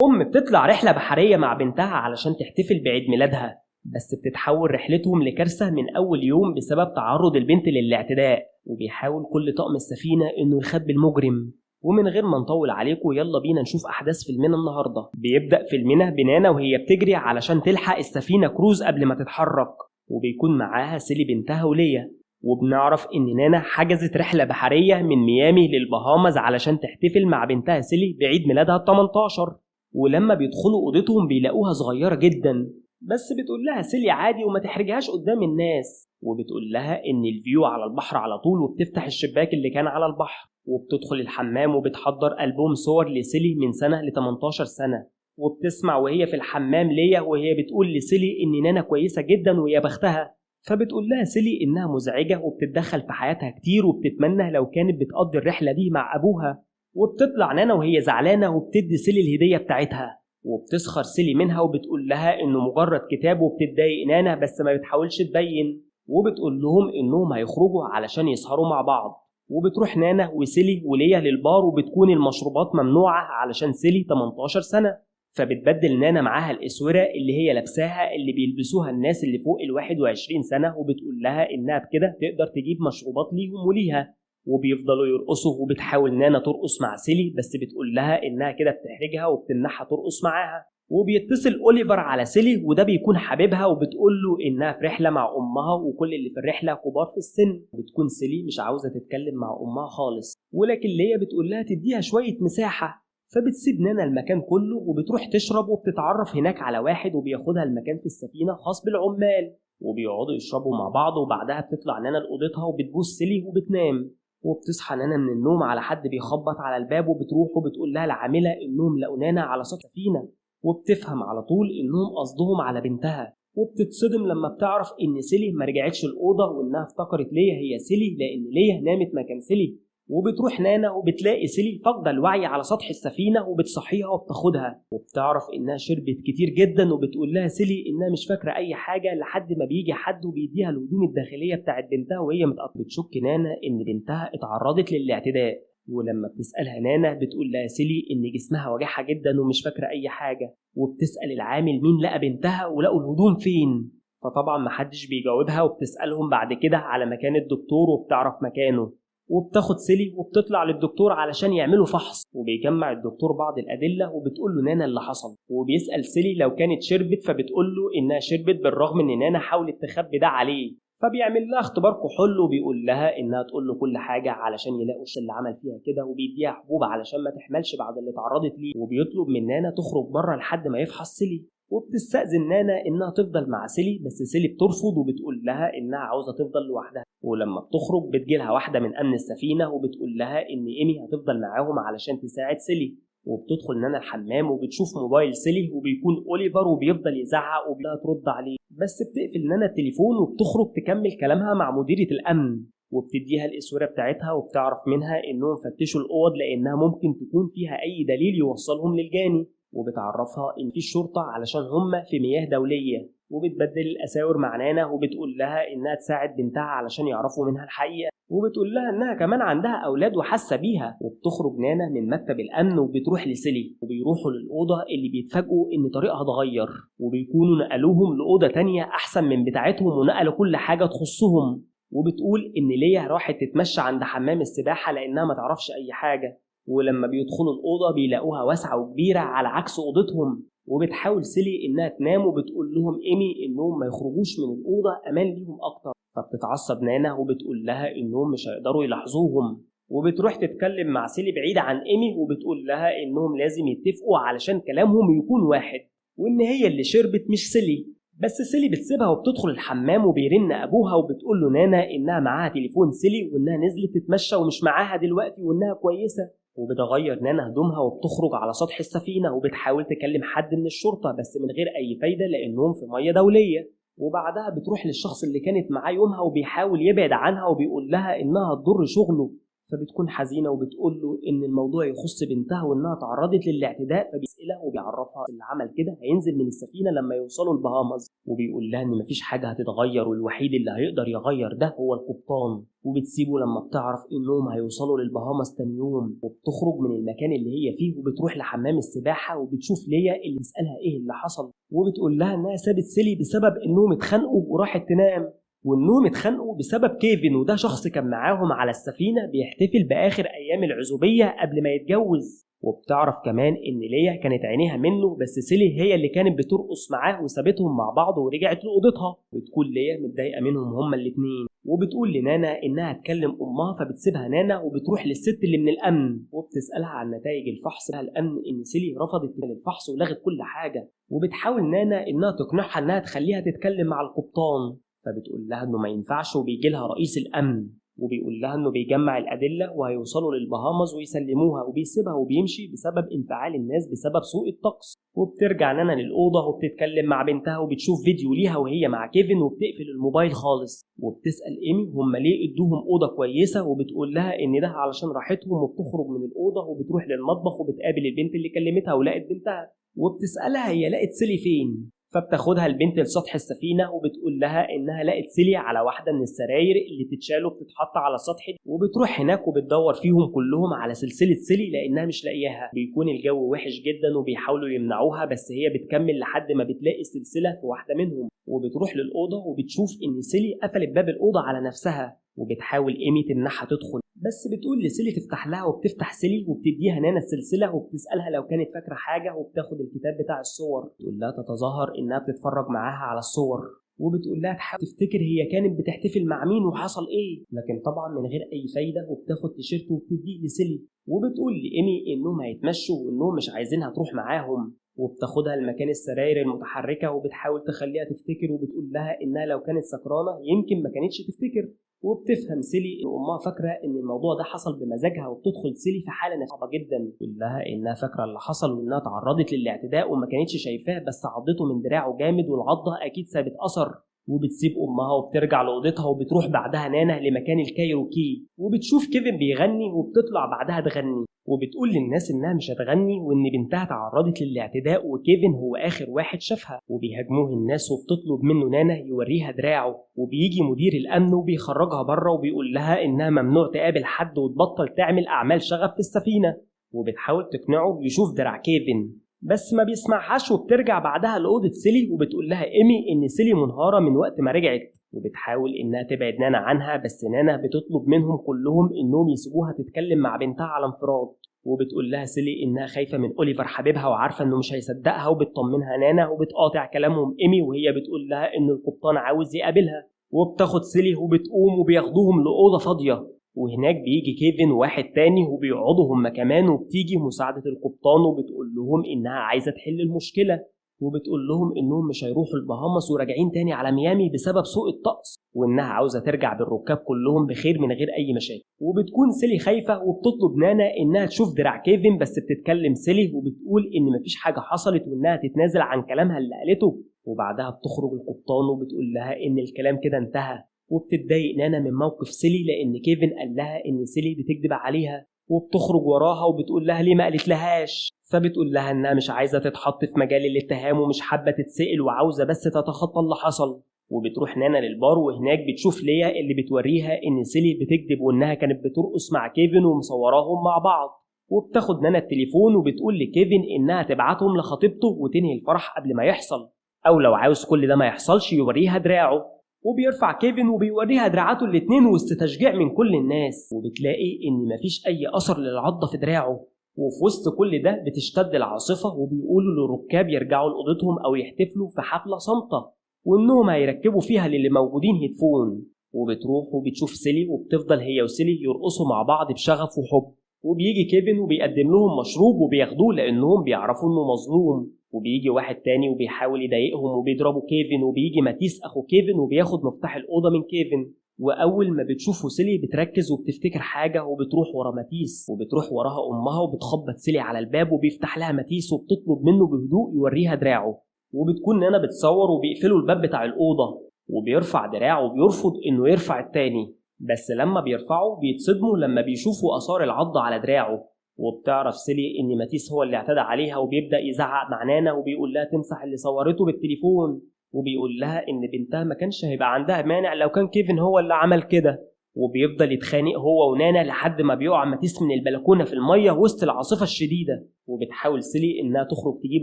بتطلع رحلة بحرية مع بنتها علشان تحتفل بعيد ميلادها، بس بتتحول رحلتهم لكارثة من أول يوم بسبب تعرض البنت للاعتداء، وبيحاول كل طاقم السفينة إنه يخبي المجرم. ومن غير ما نطول عليكم يلا بينا نشوف أحداث فيلمنا النهاردة. بيبدأ فيلمنا بنانا وهي بتجري علشان تلحق السفينة كروز قبل ما تتحرك، وبيكون معاها سيلي بنتها وليا. وبنعرف إن نانا حجزت رحلة بحرية من ميامي للبهامز علشان تحتفل مع بنتها سيلي بعيد ميلادها ال18. ولما بيدخلوا اوضتهم بيلاقوها صغيرة جدا، بس بتقول لها سيلي عادي وما تحرجهاش قدام الناس، وبتقول لها ان الفيو على البحر على طول، وبتفتح الشباك اللي كان على البحر، وبتدخل الحمام وبتحضر ألبوم صور لسيلي من سنة ل 18 سنة. وبتسمع وهي في الحمام ليا وهي بتقول لسيلي ان نانا كويسة جدا ويا بختها، فبتقول لها سيلي انها مزعجة وبتتدخل في حياتها كتير، وبتتمنى لو كانت بتقضي الرحلة دي مع ابوها. وبتطلع نانا وهي زعلانة وبتدي سيلي الهدية بتاعتها، وبتسخر سيلي منها وبتقول لها انه مجرد كتاب، وبتتضايق نانا بس ما بتحاولش تبين. وبتقول لهم انهم هيخرجوا علشان يسهروا مع بعض. وبتروح نانا وسيلي وليا للبار، وبتكون المشروبات ممنوعة علشان سيلي 18 سنة. فبتبدل نانا معاها الاسورة اللي هي لابساها اللي بيلبسوها الناس اللي فوق ال21 سنة، وبتقول لها انها بكده تقدر تجيب مشروبات ليهم وليها. وبيفضلوا يرقصوا، وبتحاول نانا ترقص مع سيلي بس بتقول لها انها كده بتحرجها وبتمنعها ترقص معاها. وبيتصل اوليفر على سيلي وده بيكون حبيبها، وبتقول له انها في رحله مع امها وكل اللي في الرحله كبار في السن. بتكون سيلي مش عاوزه تتكلم مع امها خالص، ولكن ليا بتقول لها تديها شويه مساحه. فبتسيب نانا المكان كله وبتروح تشرب، وبتتعرف هناك على واحد وبياخدها المكان في السفينه خاص بالعمال، وبيقعدوا يشربوا مع بعض. وبعدها بتطلع نانا لأوضتها وبتبوس سيلي وبتنام. وبتصحى نانا من النوم على حد بيخبط على الباب، وبتروح وبتقول لها العاملة انهم لقوا نانا على سطح السفينة، وبتفهم على طول انهم قصدهم على بنتها. وبتتصدم لما بتعرف ان سيلي ما رجعتش الأوضة، وانها افتكرت ليا هي سيلي لان ليا نامت مكان سيلي. وبتروح نانا وبتلاقي سيلي فاقدة الوعي على سطح السفينة، وبتصحيها وبتاخدها. وبتعرف انها شربت كتير جدا، وبتقول لها سيلي انها مش فاكرة اي حاجة لحد ما بيجي حد وبيديها الهدوم الداخلية بتاعت بنتها وهي متقطعة. بتشك نانا ان بنتها اتعرضت للاعتداء، ولما بتسألها نانا بتقول لها سيلي ان جسمها وجعها جدا ومش فاكرة اي حاجة. وبتسأل العامل مين لقى بنتها ولقوا الهدوم فين، فطبعا محدش بيجاوبها. وبتسألهم بعد كده على مكان الدكتور وبتعرف مكانه. وبتاخد سيلي وبتطلع للدكتور علشان يعملوا فحص، وبيجمع الدكتور بعض الأدلة وبتقول له نانا اللي حصل. وبيسأل سيلي لو كانت شربت، فبتقول له إنها شربت بالرغم إن نانا حاولت تخبي ده عليه. فبيعمل لها اختبار كحول وبيقول لها إنها تقول له كل حاجة علشان يلاقوا اللي عمل فيها كده، وبيديها حبوب علشان ما تحملش بعد اللي اتعرضت ليه. وبيطلب من نانا تخرج بره لحد ما يفحص سيلي. وبتستأذن نانا إنها تفضل مع سيلي، بس سيلي بترفض وبتقول لها إنها عاوزة تفضل لوحدها. ولما بتخرج بتجيلها واحدة من أمن السفينة وبتقول لها إن إيمي هتفضل معاهم علشان تساعد سيلي. وبتدخل نانا الحمام وبتشوف موبايل سيلي، وبيكون أوليفر وبيفضل يزعق وبلا ترد عليه، بس بتقفل نانا التليفون وبتخرج تكمل كلامها مع مديرة الأمن. وبتديها الإسورة بتاعتها وبتعرف منها إنهم فتشوا الأوض لأنها ممكن تكون فيها أي دليل يوصلهم للجاني. وبتعرفها إن في الشرطة علشان هم في مياه دولية. وبتبدل الأساور مع نانا وبتقول لها إنها تساعد بنتها علشان يعرفوا منها الحقيقة. وبتقول لها إنها كمان عندها أولاد وحاسة بيها. وبتخرج نانا من مكتب الأمن وبتروح لسيلي، وبيروحوا للأوضة اللي بيتفاجئوا إن طريقها اتغير، وبيكونوا نقلوهم لأوضة تانية أحسن من بتاعتهم ونقلوا كل حاجة تخصهم. وبتقول إن ليا راحت تتمشى عند حمام السباحة لأنها ما تعرفش أي حاجة. ولما بيدخلوا الأوضة بيلاقوها واسعة وكبيرة على عكس أوضتهم. وبتحاول سيلي إنها تنام وبتقول لهم إيمي إنهم ما يخرجوش من الأوضة أمان ليهم أكتر. فبتتعصب نانا وبتقول لها إنهم مش هيقدروا يلاحظوهم. وبتروح تتكلم مع سيلي بعيد عن إيمي وبتقول لها إنهم لازم يتفقوا علشان كلامهم يكون واحد، وإن هي اللي شربت مش سيلي. بس سيلي بتسيبها وبتدخل الحمام وبيرن أبوها وبتقول له نانا إنها معاها تليفون سيلي وإنها نزلت تتمشى ومش معاها دلوقتي وإنها كويسة. وبتغير نانا هدومها وبتخرج على سطح السفينة وبتحاول تكلم حد من الشرطة بس من غير أي فايدة لأنهم في مياه دولية. وبعدها بتروح للشخص اللي كانت معاه يومها وبيحاول يبعد عنها وبيقول لها إنها تضر شغله. فبتكون حزينة وبتقول له إن الموضوع يخص بنتها وإنها تعرضت للاعتداء، فبيسألها وبيعرفها اللي عمل كده هينزل من السفينة لما يوصلوا البهامز، وبيقول لها إن مفيش حاجة هتتغير والوحيد اللي هيقدر يغير ده هو القبطان. وبتسيبه لما بتعرف إنهم هيوصلوا للبهامز تاني يوم، وبتخرج من المكان اللي هي فيه وبتروح لحمام السباحة، وبتشوف ليا اللي بتسألها إيه اللي حصل، وبتقول لها إنها سابت سيلي بسبب إنهم اتخانقوا وراحت تنام، وإنهم اتخانقوا بسبب كيفن، وده شخص كان معاهم على السفينة بيحتفل بآخر أيام العزوبية قبل ما يتجوز. وبتعرف كمان إن ليا كانت عينيها منه، بس سيلي هي اللي كانت بترقص معاه وسابتهم مع بعض ورجعت لأوضتها. بتكون ليا متضايقة منهم هما الاتنين، وبتقول لنانا إنها تكلم أمها، فبتسيبها نانا وبتروح للست اللي من الأمن وبتسألها عن نتائج الفحص. الأمن إن سيلي رفضت الفحص ولغت كل حاجة، وبتحاول نانا إنها تقنعها إنها تخليها تتكلم مع القبطان، فبتقول لها إنه ما ينفعش، وبيجي لها رئيس الأمن وبيقول لها إنه بيجمع الأدلة وهيوصلوا للبهامز ويسلموها، وبيسيبها وبيمشي بسبب انفعال الناس بسبب سوء الطقس. وبترجع نانا للأوضة وبتتكلم مع بنتها، وبتشوف فيديو ليها وهي مع كيفن، وبتقفل الموبايل خالص، وبتسأل إيمي هم ليه ادوهم أوضة كويسة، وبتقول لها إن ده علشان راحتهم، وبتخرج من الأوضة وبتروح للمطبخ وبتقابل البنت اللي كلمتها ولقت بنتها، وبتسألها هي لقت سيلي فين. فبتاخدها البنت لسطح السفينة وبتقول لها إنها لقت سيلي على واحدة من السراير اللي تتشال وبتتحط على السطح، وبتروح هناك وبتدور فيهم كلهم على سلسلة سيلي لأنها مش لاقياها. بيكون الجو وحش جدا وبيحاولوا يمنعوها، بس هي بتكمل لحد ما بتلاقي السلسلة في واحدة منهم، وبتروح للأوضة وبتشوف إن سيلي قفلت باب الأوضة على نفسها، وبتحاول إيمي تمنعها تدخل، بس بتقول لسيلي تفتح لها، وبتفتح سيلي وبتديها نانا السلسلة، وبتسألها لو كانت فاكرة حاجة، وبتاخد الكتاب بتاع الصور. تقول لها تتظاهر إنها بتتفرج معاها على الصور، وبتقول لها تحاول تفتكر هي كانت بتحتفل مع مين وحصل إيه، لكن طبعا من غير أي فايدة. وبتاخد تيشيرت وبتديه لسيلي، وبتقول لإيمي إنهم هيتمشوا وإنهم مش عايزينها تروح معاهم، وبتاخدها لمكان السراير المتحركة وبتحاول تخليها تفتكر، وبتقول لها إنها لو كانت سكرانة يمكن ما كانتش تفتكر. وبتفهم سيلي ان امها فاكره ان الموضوع ده حصل بمزاجها، وبتدخل سيلي في حاله صعبه جدا، تقول لها انها فاكره اللي حصل وانها تعرضت للاعتداء وما كانتش شايفاه، بس عضته من دراعه جامد والعضه اكيد سابت اثر. وبتسيب امها وبترجع لاوضتها، وبتروح بعدها نانا لمكان الكايروكي، وبتشوف كيفن بيغني، وبتطلع بعدها تغني، وبتقول للناس انها مش هتغني وان بنتها تعرضت للاعتداء وكيفن هو اخر واحد شافها. وبيهاجموه الناس وبتطلب منه نانا يوريها دراعه، وبيجي مدير الامن وبيخرجها بره وبيقول لها انها ممنوع تقابل حد وتبطل تعمل اعمال شغب في السفينه، وبتحاول تقنعه يشوف دراع كيفن بس ما بيسمعهاش. وبترجع بعدها لأوضة سيلي وبتقول لها إيمي إن سيلي منهارة من وقت ما رجعت، وبتحاول إنها تبعد نانا عنها، بس نانا بتطلب منهم كلهم إنهم يسيبوها تتكلم مع بنتها على انفراد. وبتقول لها سيلي إنها خايفة من أوليفر حبيبها وعارفة إنه مش هيصدقها، وبتطمنها نانا، وبتقاطع كلامهم إيمي وهي بتقول لها إن القبطان عاوز يقابلها. وبتاخد سيلي وبتقوم وبياخدوهم لأوضة فاضية، وهناك بيجي كيفن وواحد تاني وبيقعدوا هما كمان، وبتيجي مساعدة القبطان وبتقول لهم إنها عايزة تحل المشكلة، وبتقول لهم إنهم مش هيروحوا البهامس وراجعين تاني على ميامي بسبب سوء الطقس، وإنها عاوزة ترجع بالركاب كلهم بخير من غير أي مشاكل. وبتكون سيلي خايفة وبتطلب نانا إنها تشوف دراع كيفن، بس بتتكلم سيلي وبتقول إن مفيش حاجة حصلت وإنها تتنازل عن كلامها اللي قالته. وبعدها بتخرج القبطان وبتقول لها إن الكلام كده انتهى، وبتتضايق نانا من موقف سيلي لأن كيفن قال لها إن سيلي بتكذب عليها، وبتخرج وراها وبتقول لها ليه ما قالت لهاش، فبتقول لها إنها مش عايزة تتحط في مجال الاتهام ومش حابة تتسأل وعاوزة بس تتخطى اللي حصل. وبتروح نانا للبار، وهناك بتشوف ليا اللي بتوريها إن سيلي بتكذب وإنها كانت بترقص مع كيفن ومصوراهم مع بعض. وبتاخد نانا التليفون وبتقول لكيفن إنها تبعتهم لخطيبته وتنهي الفرح قبل ما يحصل، أو لو عاوز كل ده ما يحصلش يوريها دراعه. وبيرفع كيفن وبيوريها دراعاته الاتنين وسط تشجيع من كل الناس، وبتلاقي إن مفيش أي أثر للعضة في دراعه. وفي وسط كل ده بتشتد العاصفة، وبيقولوا للركاب يرجعوا لأوضتهم أو يحتفلوا في حفلة صامتة، وإنهم هيركبوا فيها للي موجودين هيدفون. وبتروح وبتشوف سيلي، وبتفضل هي وسيلي يرقصوا مع بعض بشغف وحب. وبيجي كيفن وبيقدم لهم مشروب وبياخدوه لأنهم بيعرفوا إنه مظلوم. وبيجي واحد تاني وبيحاول يضايقهم وبيضربوا كيفن، وبيجي ماتيس أخو كيفن وبياخد مفتاح الأوضة من كيفن. وأول ما بتشوفه سيلي بتركز وبتفتكر حاجة وبتروح ورا ماتيس، وبتروح وراها أمها وبتخبط سيلي على الباب، وبيفتح لها ماتيس وبتطلب منه بهدوء يوريها دراعه. وبتكون نانا بتصور وبيقفلوا الباب بتاع الأوضة، وبيرفع دراعه وبيرفض إنه يرفع التاني. بس لما بيرفعوا بيتصدموا لما بيشوفوا آثار العض على دراعه. وبتعرف سيلي إن ماتيس هو اللي اعتدى عليها، وبيبدأ يزعق مع نانا وبيقول لها تمسح اللي صورته بالتليفون، وبيقول لها إن بنتها ما كانش هيبقى عندها مانع لو كان كيفن هو اللي عمل كده. وبيفضل يتخانق هو ونانا لحد ما بيقع ماتيس من البلكونة في المية وسط العاصفة الشديدة. وبتحاول سيلي إنها تخرج تجيب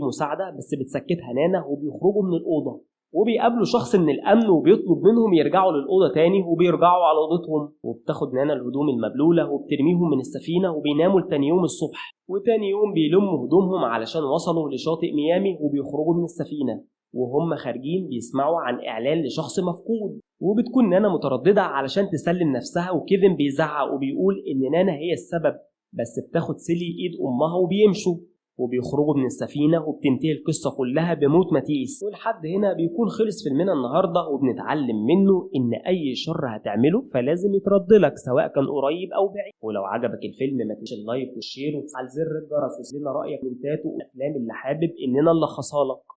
مساعدة، بس بتسكتها نانا وبيخرجوا من الأوضة، وبيقابلوا شخص من الأمن وبيطلب منهم يرجعوا للأوضة تاني، وبيرجعوا على أوضتهم. وبتاخد نانا الهدوم المبلولة وبترميهم من السفينة، وبيناموا لتاني يوم الصبح. وتاني يوم بيلموا هدومهم علشان وصلوا لشاطئ ميامي، وبيخرجوا من السفينة. وهم خارجين بيسمعوا عن إعلان لشخص مفقود، وبتكون نانا مترددة علشان تسلم نفسها، وكيفن بيزعق وبيقول إن نانا هي السبب، بس بتاخد سيلي إيد أمها وبيمشوا وبيخرجوا من السفينة. وبتنتهي القصة كلها بموت ماتيس. ولحد هنا بيكون خلص فيلمنا النهاردة، وبنتعلم منه إن أي شر هتعمله فلازم يتردلك سواء كان قريب أو بعيد. ولو عجبك الفيلم ما تنساش اللايك والشير وتفعل زر الجرس، وسيب لنا رأيك من تاتو الأفلام اللي حابب إننا نلخصها لك.